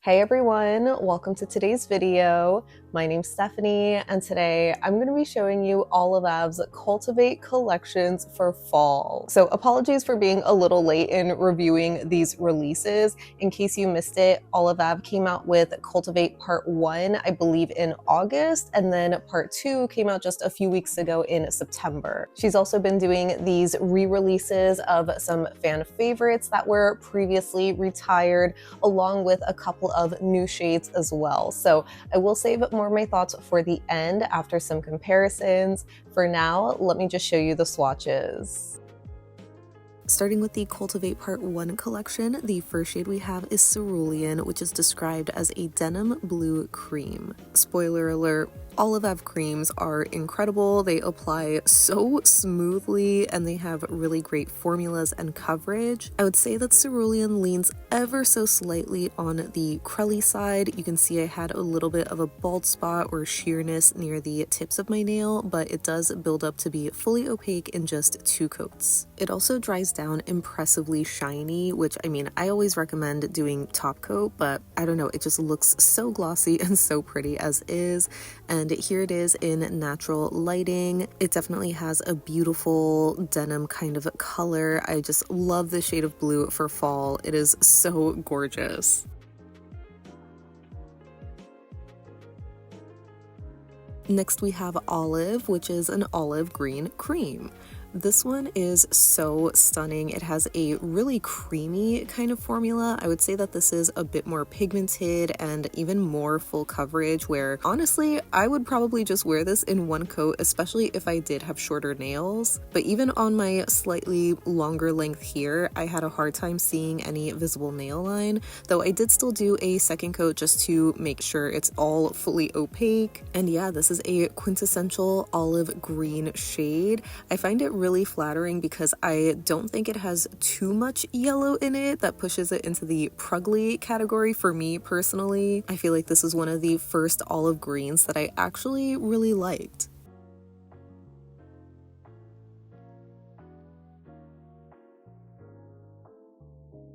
Hey everyone, welcome to today's video. My name's Stephanie, and today I'm going to be showing you all of Av's Cultivate collections for fall. So apologies for being a little late in reviewing these releases. In case you missed it, Olive Ave came out with Cultivate Part 1, I believe in August, and then Part 2 came out just a few weeks ago in September. She's also been doing these re-releases of some fan favorites that were previously retired, along with a couple of new shades as well. So I will save more of my thoughts for the end after some comparisons. For now, let me just show you the swatches. Starting with the Cultivate Part 1 collection, the first shade we have is Cerulean, which is described as a denim blue cream. Spoiler alert, Olive Ave creams are incredible. They apply so smoothly and they have really great formulas and coverage. I would say that Cerulean leans ever so slightly on the crelly side. You can see I had a little bit of a bald spot or sheerness near the tips of my nail, but it does build up to be fully opaque in just 2 coats. It also dries down impressively shiny, which I always recommend doing top coat, but I don't know, it just looks so glossy and so pretty as is. And here it is in natural lighting. It definitely has a beautiful denim kind of color. I just love the shade of blue for fall. It is so gorgeous. Next we have Olive, which is an olive green cream. This one is so stunning. It has a really creamy kind of formula. I would say that this is a bit more pigmented and even more full coverage, where honestly, I would probably just wear this in 1 coat, especially if I did have shorter nails. But even on my slightly longer length here, I had a hard time seeing any visible nail line, though I did still do a 2nd coat just to make sure it's all fully opaque. And yeah, this is a quintessential olive green shade. I find it really flattering because I don't think it has too much yellow in it that pushes it into the prugly category for me personally. I feel like this is one of the first olive greens that I actually really liked.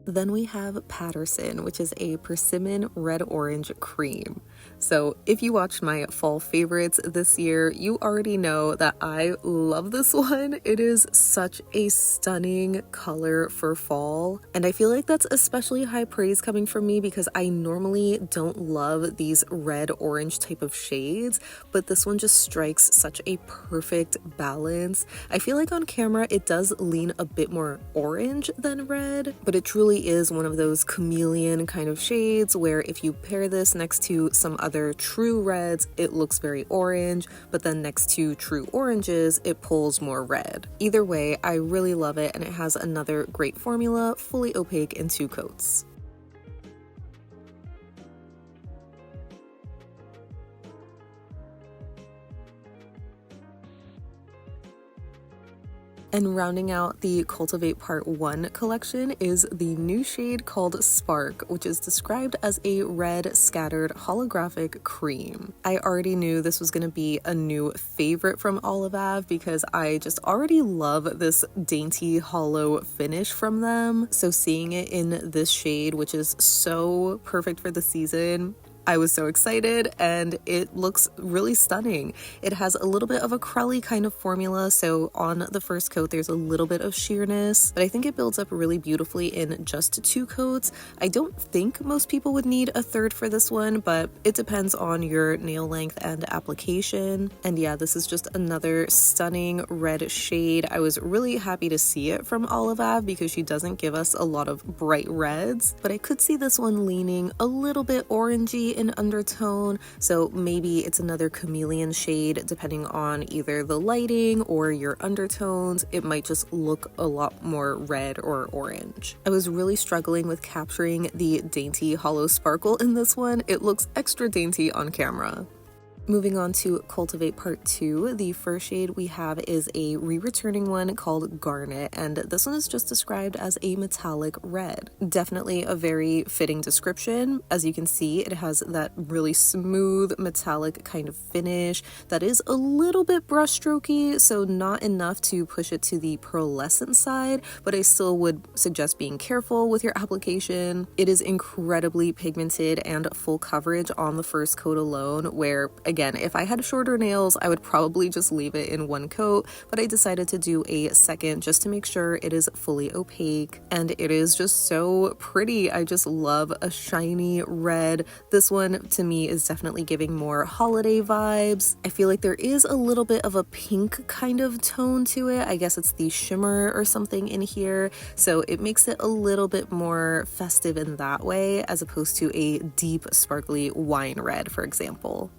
Then we have Patterson, which is a persimmon red-orange cream. So if you watched my fall favorites this year, you already know that I love this one. It is such a stunning color for fall. And I feel like that's especially high praise coming from me because I normally don't love these red-orange type of shades, but this one just strikes such a perfect balance. I feel like on camera it does lean a bit more orange than red, but it truly is one of those chameleon kind of shades where if you pair this next to some other true reds, it looks very orange, but then next to true oranges, it pulls more red. Either way, I really love it, and it has another great formula, fully opaque in 2 coats. And rounding out the Cultivate Part 1 collection is the new shade called Spark, which is described as a red scattered holographic cream. I already knew this was going to be a new favorite from Olive Ave because I just already love this dainty hollow finish from them. So seeing it in this shade, which is so perfect for the season, I was so excited, and it looks really stunning. It has a little bit of a crelly kind of formula, so on the first coat there's a little bit of sheerness, but I think it builds up really beautifully in just 2 coats. I don't think most people would need a 3rd for this one, but it depends on your nail length and application. And yeah, this is just another stunning red shade. I was really happy to see it from Olive Ave because she doesn't give us a lot of bright reds, but I could see this one leaning a little bit orangey in undertone, so maybe it's another chameleon shade depending on either the lighting or your undertones. It might just look a lot more red or orange. I was really struggling with capturing the dainty hollow sparkle in this one. It looks extra dainty on camera. Moving on to Cultivate Part 2, the first shade we have is a re-returning one called Garnet, and this one is just described as a metallic red. Definitely a very fitting description. As you can see, it has that really smooth metallic kind of finish that is a little bit brushstrokey, so not enough to push it to the pearlescent side, but I still would suggest being careful with your application. It is incredibly pigmented and full coverage on the first coat alone, where again, if I had shorter nails, I would probably just leave it in one coat, but I decided to do a second just to make sure it is fully opaque, and it is just so pretty. I just love a shiny red. This one to me is definitely giving more holiday vibes. I feel like there is a little bit of a pink kind of tone to it. I guess it's the shimmer or something in here, so it makes it a little bit more festive in that way, as opposed to a deep sparkly wine red, for example.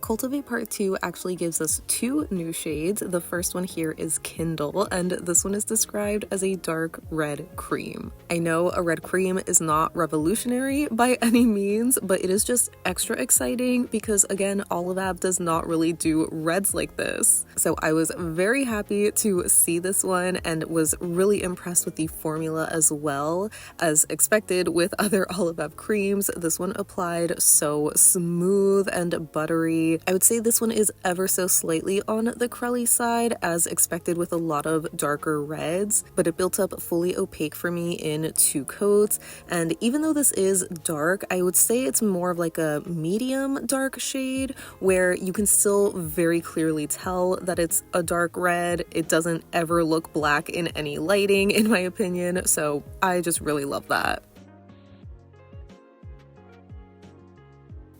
Cultivate Part 2 actually gives us two new shades. The first one here is Kindle, and this one is described as a dark red cream. I know a red cream is not revolutionary by any means, but it is just extra exciting because, again, Olivab does not really do reds like this. So I was very happy to see this one and was really impressed with the formula as well. As expected with other Olivab creams, this one applied so smooth and buttery. I would say this one is ever so slightly on the crelly side, as expected with a lot of darker reds, but it built up fully opaque for me in two coats. And even though this is dark, I would say it's more of like a medium dark shade where you can still very clearly tell that it's a dark red. It doesn't ever look black in any lighting, in my opinion, so I just really love that.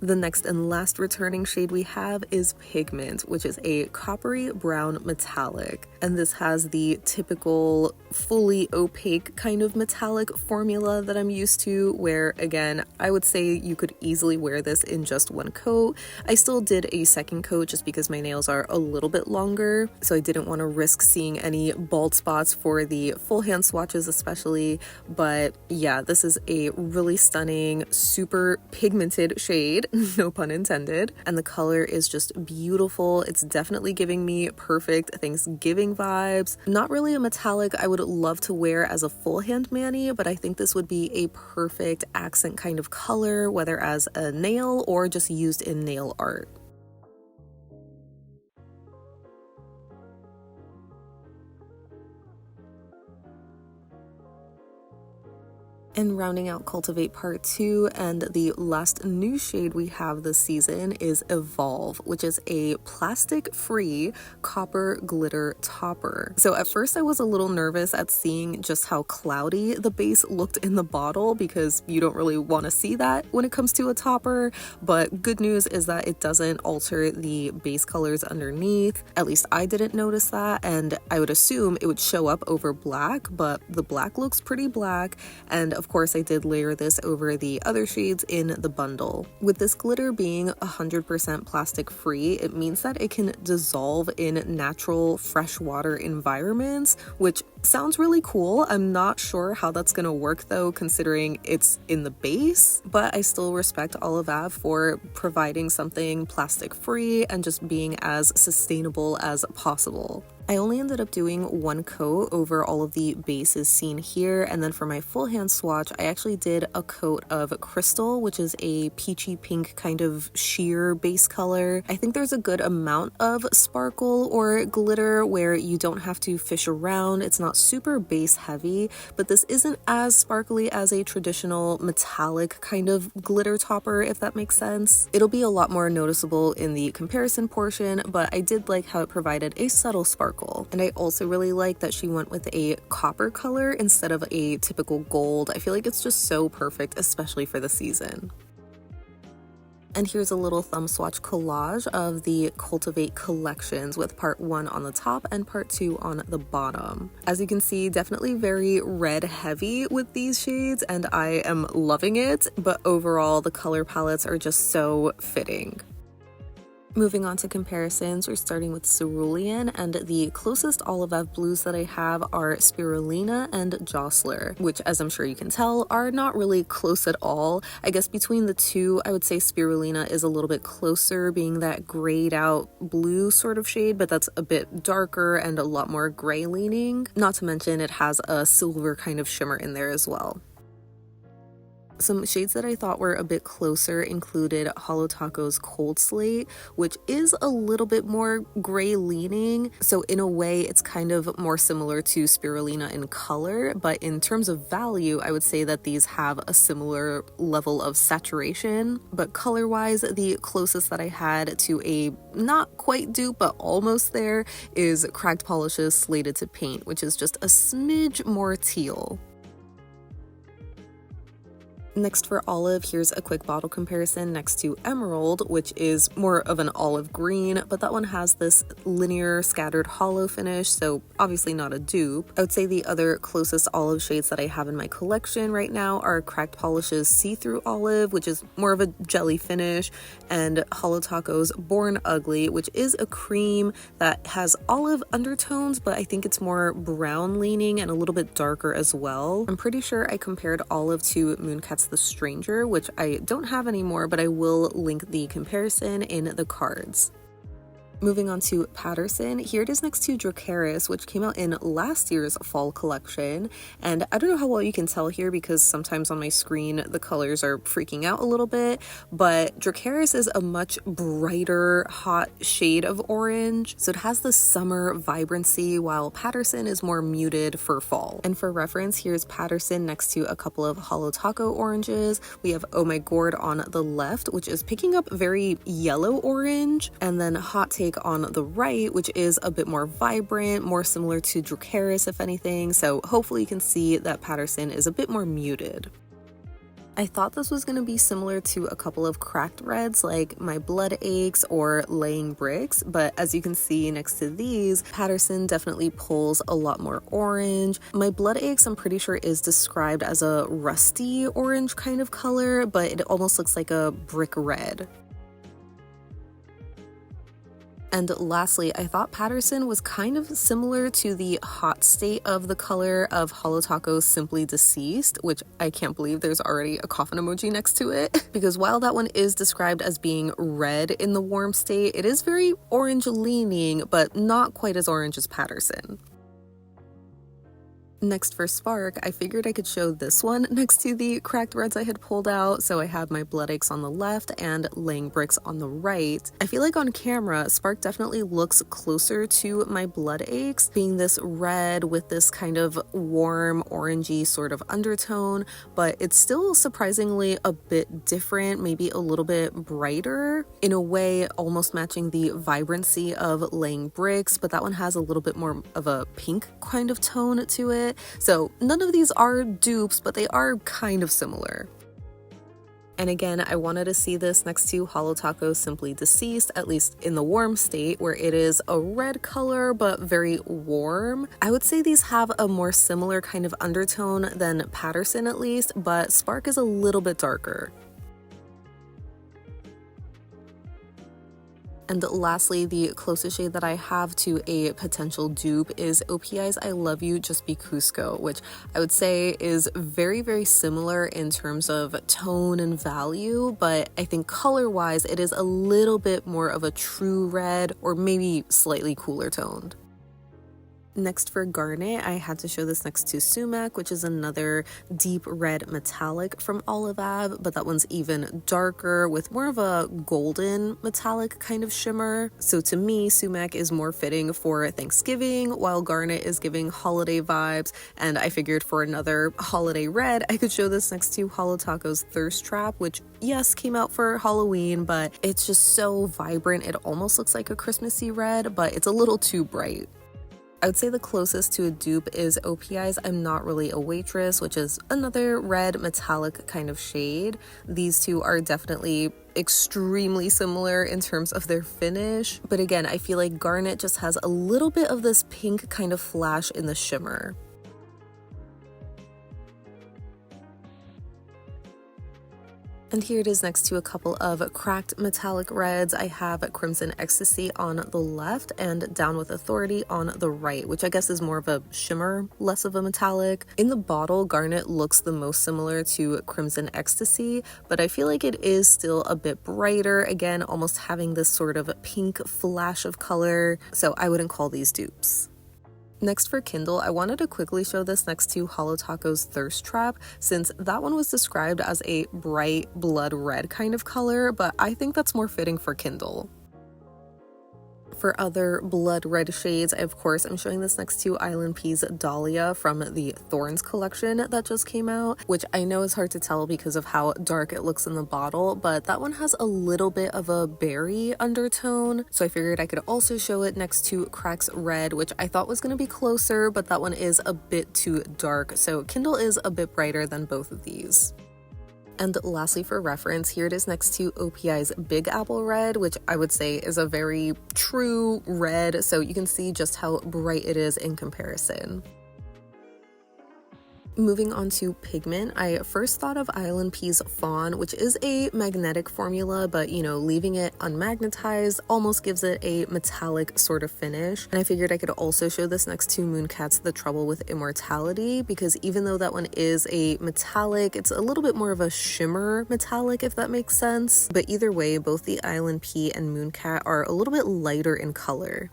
The next and last returning shade we have is Pigment, which is a coppery brown metallic. And this has the typical fully opaque kind of metallic formula that I'm used to, where again, I would say you could easily wear this in just one coat. I still did a second coat just because my nails are a little bit longer, so I didn't want to risk seeing any bald spots for the full hand swatches especially. But yeah, this is a really stunning, super pigmented shade. No pun intended. And the color is just beautiful. It's definitely giving me perfect Thanksgiving vibes. Not really a metallic I would love to wear as a full hand mani, but I think this would be a perfect accent kind of color, whether as a nail or just used in nail art. And rounding out Cultivate Part 2, and the last new shade we have this season is Evolve, which is a plastic-free copper glitter topper. So at first I was a little nervous at seeing just how cloudy the base looked in the bottle, because you don't really want to see that when it comes to a topper, but good news is that it doesn't alter the base colors underneath. At least I didn't notice that, and I would assume it would show up over black, but the black looks pretty black, and of course I did layer this over the other shades in the bundle. With this glitter being 100% plastic free, it means that it can dissolve in natural freshwater environments, which sounds really cool. I'm not sure how that's gonna work though, considering it's in the base, but I still respect Olivab for providing something plastic free and just being as sustainable as possible. I only ended up doing one coat over all of the bases seen here, and then for my full hand swatch, I actually did a coat of Crystal, which is a peachy pink kind of sheer base color. I think there's a good amount of sparkle or glitter where you don't have to fish around. It's not super base heavy, but this isn't as sparkly as a traditional metallic kind of glitter topper, if that makes sense. It'll be a lot more noticeable in the comparison portion, but I did like how it provided a subtle sparkle. And I also really like that she went with a copper color instead of a typical gold. I feel like it's just so perfect, especially for the season. And here's a little thumb swatch collage of the Cultivate collections with part 1 on the top and part 2 on the bottom. As you can see, definitely very red heavy with these shades, and I am loving it, but overall the color palettes are just so fitting. Moving on to comparisons, we're starting with Cerulean, and the closest olive blues that I have are Spirulina and Josler, which, as I'm sure you can tell, are not really close at all. I guess between the two, I would say Spirulina is a little bit closer, being that grayed out blue sort of shade, but that's a bit darker and a lot more gray leaning. Not to mention it has a silver kind of shimmer in there as well. Some shades that I thought were a bit closer included Holo Taco's Cold Slate, which is a little bit more gray leaning. So in a way, it's kind of more similar to Spirulina in color, but in terms of value, I would say that these have a similar level of saturation. But color-wise, the closest that I had to a not quite dupe, but almost there, is Cracked Polish's Slated to Paint, which is just a smidge more teal. Next for olive, here's a quick bottle comparison next to Emerald, which is more of an olive green, but that one has this linear scattered hollow finish, so obviously not a dupe. I would say the other closest olive shades that I have in my collection right now are Cracked Polish's See-Through Olive, which is more of a jelly finish, and Holo Taco's Born Ugly, which is a cream that has olive undertones, but I think it's more brown leaning and a little bit darker as well. I'm pretty sure I compared olive to Mooncat's The Stranger, which I don't have anymore, but I will link the comparison in the cards. Moving on to Patterson, here it is next to Dracarys, which came out in last year's fall collection. And I don't know how well you can tell here because sometimes on my screen the colors are freaking out a little bit, but Dracarys is a much brighter, hot shade of orange. So it has the summer vibrancy, while Patterson is more muted for fall. And for reference, here's Patterson next to a couple of Holo Taco oranges. We have Oh My Gourd on the left, which is picking up very yellow orange, and then Hot Take on the right, which is a bit more vibrant, more similar to Dracarys if anything, so hopefully you can see that Patterson is a bit more muted. I thought this was going to be similar to a couple of cracked reds like My Blood Aches or Laying Bricks, but as you can see next to these, Patterson definitely pulls a lot more orange. My Blood Aches, I'm pretty sure, is described as a rusty orange kind of color, but it almost looks like a brick red. And lastly, I thought Patterson was kind of similar to the hot state of the color of Holo Taco's Simply Deceased, which I can't believe there's already a coffin emoji next to it. Because while that one is described as being red in the warm state, it is very orange leaning, but not quite as orange as Patterson. Next for Spark, I figured I could show this one next to the cracked reds I had pulled out, so I have My Blood Aches on the left and Laying Bricks on the right. I feel like on camera, Spark definitely looks closer to My Blood Aches, being this red with this kind of warm orangey sort of undertone, but it's still surprisingly a bit different, maybe a little bit brighter, in a way almost matching the vibrancy of Laying Bricks, but that one has a little bit more of a pink kind of tone to it. So none of these are dupes, but they are kind of similar. And again, I wanted to see this next to Holo Taco's Simply Deceased, at least in the warm state, where it is a red color, but very warm. I would say these have a more similar kind of undertone than Patterson at least, but Spark is a little bit darker. And lastly, the closest shade that I have to a potential dupe is OPI's I Love You Just Be-Cusco, which I would say is very, very similar in terms of tone and value, but I think color-wise, it is a little bit more of a true red or maybe slightly cooler toned. Next for Garnet, I had to show this next to Sumac, which is another deep red metallic from Olive Ave, but that one's even darker with more of a golden metallic kind of shimmer. So to me, Sumac is more fitting for Thanksgiving, while Garnet is giving holiday vibes, and I figured for another holiday red, I could show this next to Holo Taco's Thirst Trap, which yes, came out for Halloween, but it's just so vibrant. It almost looks like a Christmassy red, but it's a little too bright. I would say the closest to a dupe is OPI's I'm Not Really a Waitress, which is another red metallic kind of shade. These two are definitely extremely similar in terms of their finish, but again, I feel like Garnet just has a little bit of this pink kind of flash in the shimmer. And here it is next to a couple of cracked metallic reds. I have Crimson Ecstasy on the left and Down with Authority on the right, which I guess is more of a shimmer, less of a metallic. In the bottle, Garnet looks the most similar to Crimson Ecstasy, but I feel like it is still a bit brighter, again, almost having this sort of pink flash of color, so I wouldn't call these dupes. Next for Kindle, I wanted to quickly show this next to Holo Taco's Thirst Trap, since that one was described as a bright blood red kind of color, but I think that's more fitting for Kindle. For other blood red shades, of course, I'm showing this next to ILNP's Dahlia from the Thorns collection that just came out, which I know is hard to tell because of how dark it looks in the bottle, but that one has a little bit of a berry undertone, so I figured I could also show it next to Crack's Red, which I thought was going to be closer, but that one is a bit too dark, so Kindle is a bit brighter than both of these. And lastly, for reference, here it is next to OPI's Big Apple Red, which I would say is a very true red, so you can see just how bright it is in comparison. Moving on to Pigment, I first thought of ILNP's Fawn, which is a magnetic formula, but you know, leaving it unmagnetized almost gives it a metallic sort of finish. And I figured I could also show this next to Mooncat's The Trouble with Immortality, because even though that one is a metallic, it's a little bit more of a shimmer metallic, if that makes sense. But either way, both the ILNP and Mooncat are a little bit lighter in color.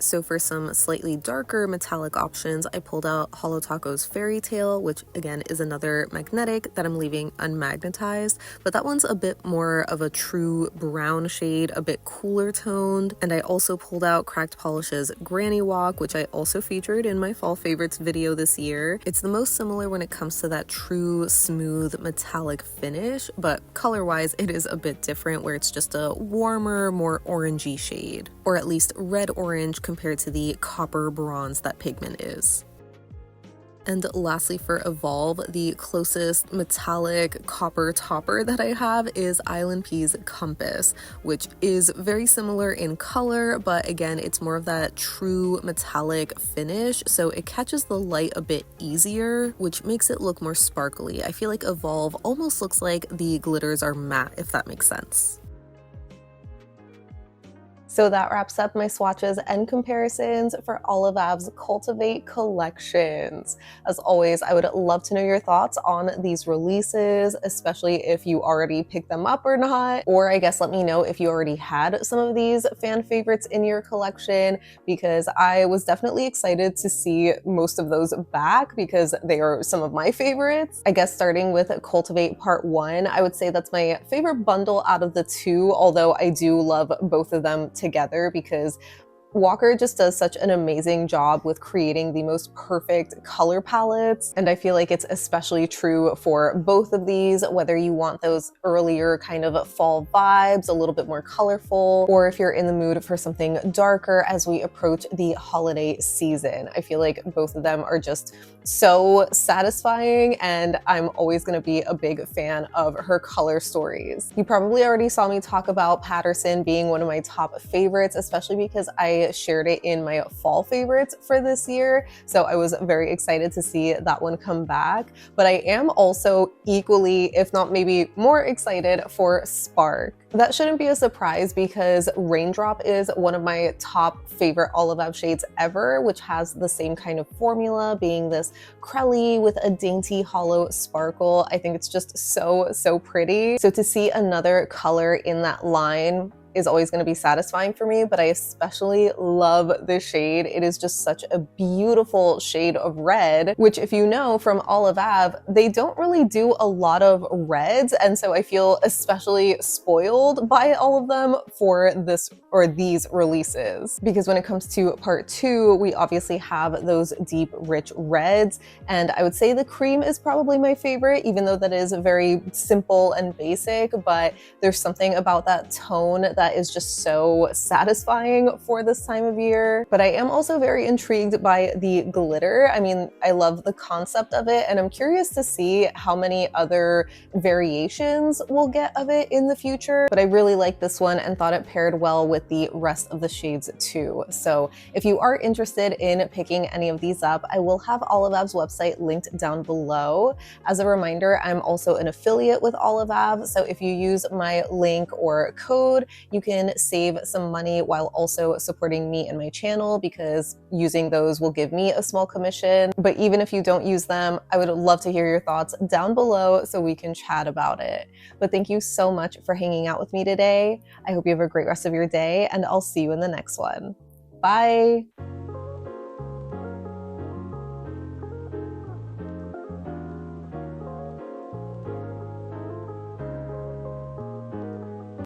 So for some slightly darker metallic options, I pulled out Holo Taco's Fairy Tale, which again is another magnetic that I'm leaving unmagnetized, but that one's a bit more of a true brown shade, a bit cooler toned. And I also pulled out Cracked Polish's Granny Walk, which I also featured in my fall favorites video this year. It's the most similar when it comes to that true smooth metallic finish, but color-wise it is a bit different, where it's just a warmer, more orangey shade, or at least red-orange compared to the copper bronze that Pigment is. And lastly, for Evolve, the closest metallic copper topper that I have is ILNP's Compass, which is very similar in color, but again, it's more of that true metallic finish, so it catches the light a bit easier, which makes it look more sparkly. I feel like Evolve almost looks like the glitters are matte, if that makes sense. So that wraps up my swatches and comparisons for Olive Ave's Cultivate collections. As always, I would love to know your thoughts on these releases, especially if you already picked them up or not, or I guess let me know if you already had some of these fan favorites in your collection, because I was definitely excited to see most of those back because they are some of my favorites. I guess starting with Cultivate Part 1, I would say that's my favorite bundle out of the two, although I do love both of them together because Walker just does such an amazing job with creating the most perfect color palettes, and I feel like it's especially true for both of these, whether you want those earlier kind of fall vibes, a little bit more colorful, or if you're in the mood for something darker as we approach the holiday season. I feel like both of them are just so satisfying, and I'm always going to be a big fan of her color stories. You probably already saw me talk about Patterson being one of my top favorites, especially because I shared it in my fall favorites for this year, so I was very excited to see that one come back. But I am also equally, if not maybe more excited for Spark. That shouldn't be a surprise because Raindrop is one of my top favorite Olive Ave shades ever, which has the same kind of formula, being this crelly with a dainty hollow sparkle. I think it's just so pretty. So to see another color in that line is always going to be satisfying for me, but I especially love this shade. It is just such a beautiful shade of red, which if you know from Olive Ave, they don't really do a lot of reds, and so I feel especially spoiled by all of them for this or these releases. Because when it comes to Part 2, we obviously have those deep, rich reds, and I would say the cream is probably my favorite, even though that is very simple and basic, but there's something about that tone that is just so satisfying for this time of year. But I am also very intrigued by the glitter. I mean, I love the concept of it, and I'm curious to see how many other variations we'll get of it in the future. But I really like this one and thought it paired well with the rest of the shades too. So if you are interested in picking any of these up, I will have Olive Ab's website linked down below. As a reminder, I'm also an affiliate with Olive Ab, so if you use my link or code, you can save some money while also supporting me and my channel, because using those will give me a small commission. But even if you don't use them, I would love to hear your thoughts down below so we can chat about it. But thank you so much for hanging out with me today. I hope you have a great rest of your day, and I'll see you in the next one. Bye!